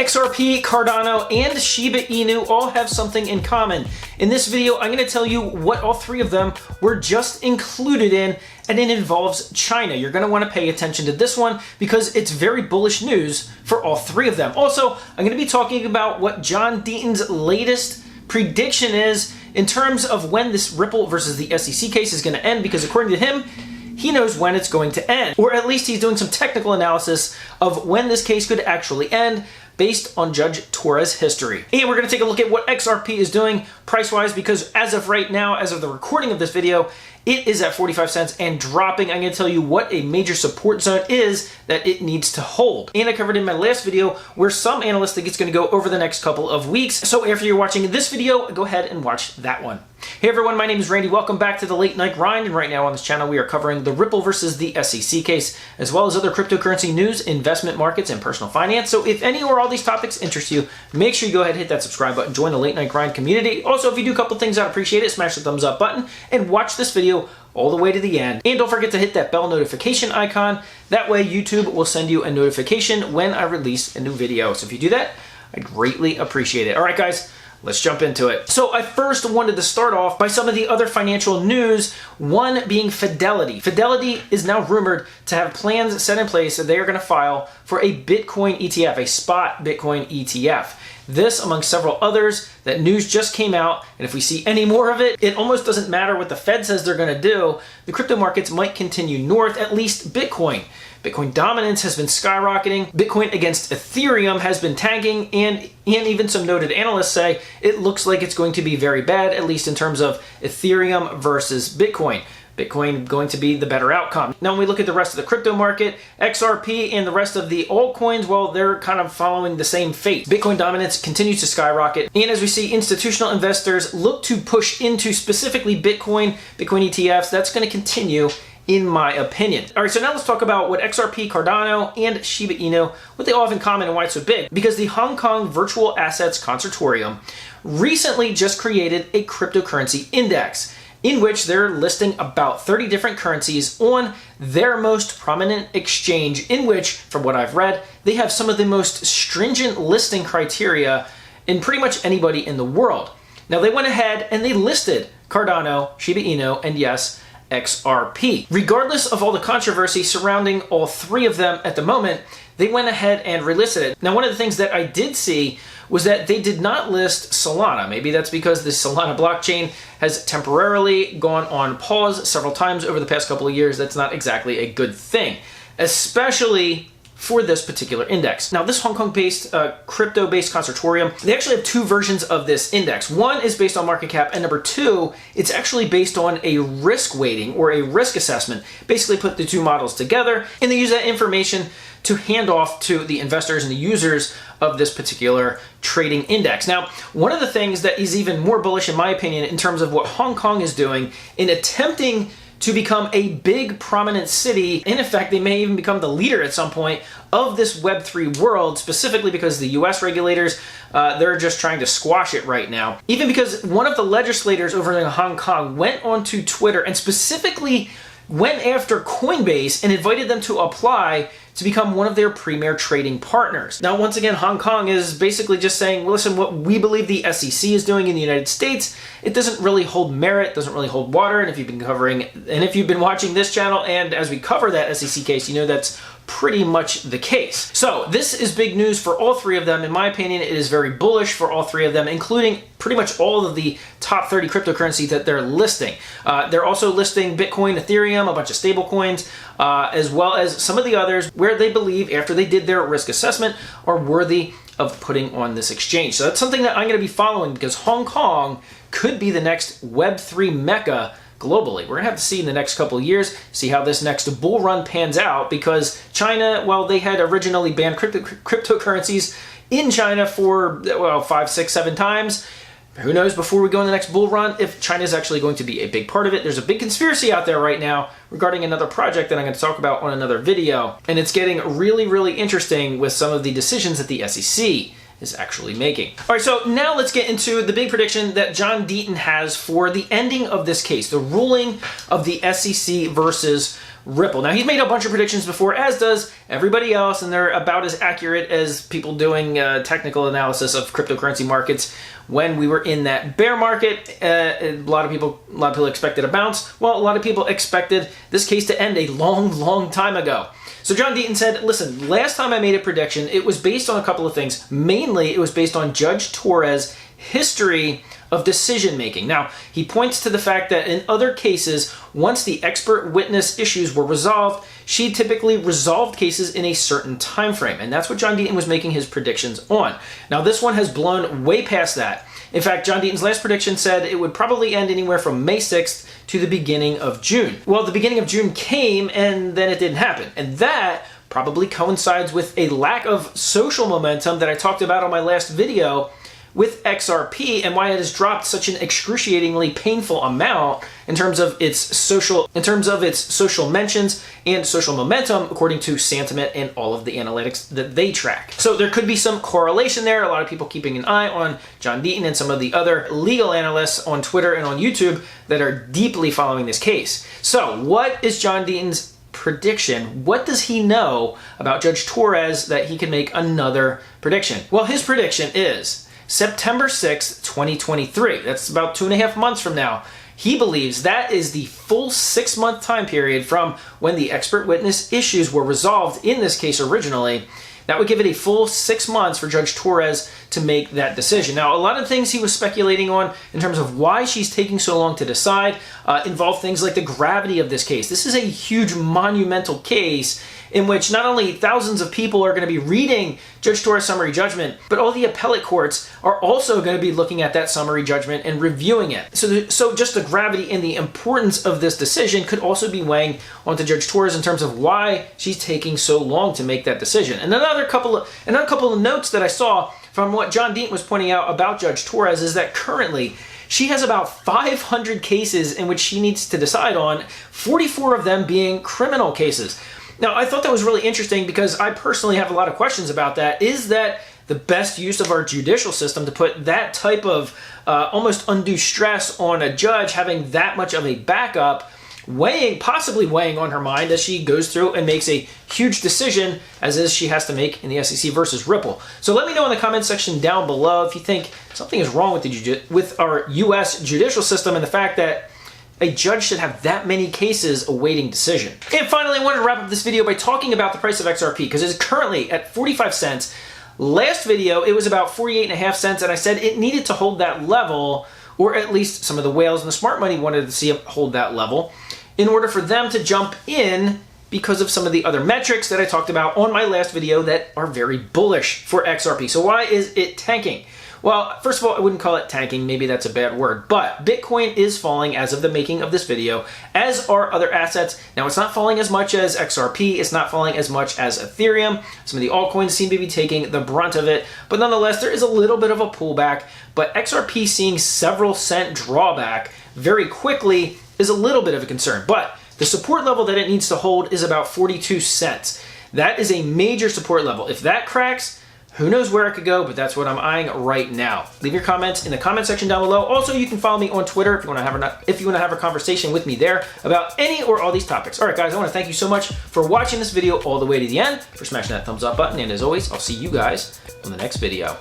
XRP, Cardano, and Shiba Inu all have something in common. In this video, I'm going to tell you what all three of them were just included in, and it involves China. You're going to want to pay attention to this one because it's very bullish news for all three of them. Also, I'm going to be talking about what John Deaton's latest prediction is in terms of when this Ripple versus the SEC case is going to end, because according to him, he knows when it's going to end, or at least he's doing some technical analysis of when this case could actually end based on Judge Torres' history. And we're going to take a look at what XRP is doing price-wise, because as of right now, as of the recording of this video, it is at 45 cents and dropping. I'm going to tell you what a major support zone is that it needs to hold. And I covered in my last video where some analysts think it's going to go over the next couple of weeks. So after you're watching this video, go ahead and watch that one. Hey everyone, my name is Randy. Welcome back to the Late Night Grind. And right now on this channel, we are covering the Ripple versus the SEC case, as well as other cryptocurrency news, investment markets, and personal finance. So if any or all these topics interest you, make sure you go ahead and hit that subscribe button, join the Late Night Grind community. Also, if you do a couple things, I'd appreciate it. Smash the thumbs up button and watch this video all the way to the end. And don't forget to hit that bell notification icon. That way YouTube will send you a notification when I release a new video. So if you do that, I greatly appreciate it. All right, guys, let's jump into it. So I first wanted to start off by some of the other financial news, one being Fidelity. Fidelity is now rumored to have plans set in place that they are going to file for a Bitcoin ETF, a spot Bitcoin ETF. This, among several others, that news just came out, and if we see any more of it, it almost doesn't matter what the Fed says they're going to do. The crypto markets might continue north, at least Bitcoin. Bitcoin dominance has been skyrocketing. Bitcoin against Ethereum has been tanking, and even some noted analysts say it looks like it's going to be very bad, at least in terms of Ethereum versus Bitcoin. Bitcoin going to be the better outcome. Now, when we look at the rest of the crypto market, XRP and the rest of the altcoins, well, they're kind of following the same fate. Bitcoin dominance continues to skyrocket. And as we see institutional investors look to push into specifically Bitcoin ETFs, that's going to continue, in my opinion. All right, so now let's talk about what XRP, Cardano, and Shiba Inu, what they all have in common and why it's so big. Because the Hong Kong Virtual Assets Consortium recently just created a cryptocurrency index in which they're listing about 30 different currencies on their most prominent exchange, in which, from what I've read, they have some of the most stringent listing criteria in pretty much anybody in the world. Now, they went ahead and they listed Cardano, Shiba Inu, and yes, XRP. Regardless of all the controversy surrounding all three of them at the moment, they went ahead and relisted it. Now, one of the things that I did see was that they did not list Solana. Maybe that's because the Solana blockchain has temporarily gone on pause several times over the past couple of years. That's not exactly a good thing, especially for this particular index. Now, this Hong Kong-based, crypto-based consortium, they actually have two versions of this index. One is based on market cap, and number two, it's actually based on a risk weighting or a risk assessment. Basically put the two models together, and they use that information to hand off to the investors and the users of this particular trading index. Now, one of the things that is even more bullish, in my opinion, in terms of what Hong Kong is doing in attempting to become a big prominent city, and in fact, they may even become the leader at some point of this Web3 world, specifically because the US regulators, they're just trying to squash it right now. Even because one of the legislators over in Hong Kong went onto Twitter and specifically went after Coinbase and invited them to apply to become one of their premier trading partners. Now, once again, Hong Kong is basically just saying, listen, what we believe the SEC is doing in the United States, it doesn't really hold merit, doesn't really hold water. And if you've been watching this channel, and as we cover that SEC case, you know that's pretty much the case. So this is big news for all three of them. In my opinion, it is very bullish for all three of them, including pretty much all of the top 30 cryptocurrencies that they're listing. They're also listing Bitcoin, Ethereum, a bunch of stable coins, as well as some of the others where they believe, after they did their risk assessment, are worthy of putting on this exchange. So that's something that I'm going to be following, because Hong Kong could be the next Web3 mecca globally. We're going to have to see in the next couple of years, see how this next bull run pans out, because China, well, they had originally banned cryptocurrencies in China for, well, 5, 6, 7 times. Who knows, before we go in the next bull run, if China is actually going to be a big part of it. There's a big conspiracy out there right now regarding another project that I'm going to talk about on another video. And it's getting really, really interesting with some of the decisions that the SEC is actually making. All right, so now let's get into the big prediction that John Deaton has for the ending of this case, the ruling of the SEC versus Ripple. Now, he's made a bunch of predictions before, as does everybody else, and they're about as accurate as people doing technical analysis of cryptocurrency markets when we were in that bear market. A lot of people expected a bounce. Well, a lot of people expected this case to end a long time ago. So John Deaton said, listen, last time I made a prediction, it was based on a couple of things. Mainly, it was based on Judge Torres' history of decision making. Now, he points to the fact that in other cases, once the expert witness issues were resolved, she typically resolved cases in a certain time frame. And that's what John Deaton was making his predictions on. Now, this one has blown way past that. In fact, John Deaton's last prediction said it would probably end anywhere from May 6th to the beginning of June. Well, the beginning of June came and then it didn't happen. And that probably coincides with a lack of social momentum that I talked about on my last video with XRP and why it has dropped such an excruciatingly painful amount in terms of its social mentions and social momentum, according to Sentiment and all of the analytics that they track. So there could be some correlation there. A lot of people keeping an eye on John Deaton and some of the other legal analysts on Twitter and on YouTube that are deeply following this case. So what is John Deaton's prediction? What does he know about Judge Torres that he can make another prediction? Well, his prediction is September 6th, 2023. That's about 2.5 months from now. He believes that is the full 6-month time period from when the expert witness issues were resolved in this case originally. That would give it a full 6 months for Judge Torres to make that decision. Now, a lot of things he was speculating on in terms of why she's taking so long to decide involve things like the gravity of this case. This is a huge monumental case in which not only thousands of people are going to be reading Judge Torres' summary judgment, but all the appellate courts are also going to be looking at that summary judgment and reviewing it. So just the gravity and the importance of this decision could also be weighing onto Judge Torres in terms of why she's taking so long to make that decision. And another couple of notes that I saw from what John Deaton was pointing out about Judge Torres is that currently she has about 500 cases in which she needs to decide on, 44 of them being criminal cases. Now, I thought that was really interesting because I personally have a lot of questions about that. Is that the best use of our judicial system to put that type of almost undue stress on a judge having that much of a backup, possibly weighing on her mind as she goes through and makes a huge decision, as is she has to make in the SEC versus Ripple? So let me know in the comment section down below if you think something is wrong with our U.S. judicial system and the fact that a judge should have that many cases awaiting decision. And finally, I wanted to wrap up this video by talking about the price of XRP because it's currently at 45 cents. Last video, it was about 48.5 cents, and I said it needed to hold that level, or at least some of the whales and the smart money wanted to see it hold that level, in order for them to jump in because of some of the other metrics that I talked about on my last video that are very bullish for XRP. So why is it tanking? Well, first of all, I wouldn't call it tanking. Maybe that's a bad word. But Bitcoin is falling as of the making of this video, as are other assets. Now, it's not falling as much as XRP. It's not falling as much as Ethereum. Some of the altcoins seem to be taking the brunt of it. But nonetheless, there is a little bit of a pullback. But XRP seeing several cent drawback very quickly is a little bit of a concern. But the support level that it needs to hold is about 42 cents. That is a major support level. If that cracks, who knows where it could go, but that's what I'm eyeing right now. Leave your comments in the comment section down below. Also, you can follow me on Twitter if you want to have a conversation with me there about any or all these topics. All right, guys, I want to thank you so much for watching this video all the way to the end, for smashing that thumbs up button, and as always, I'll see you guys on the next video.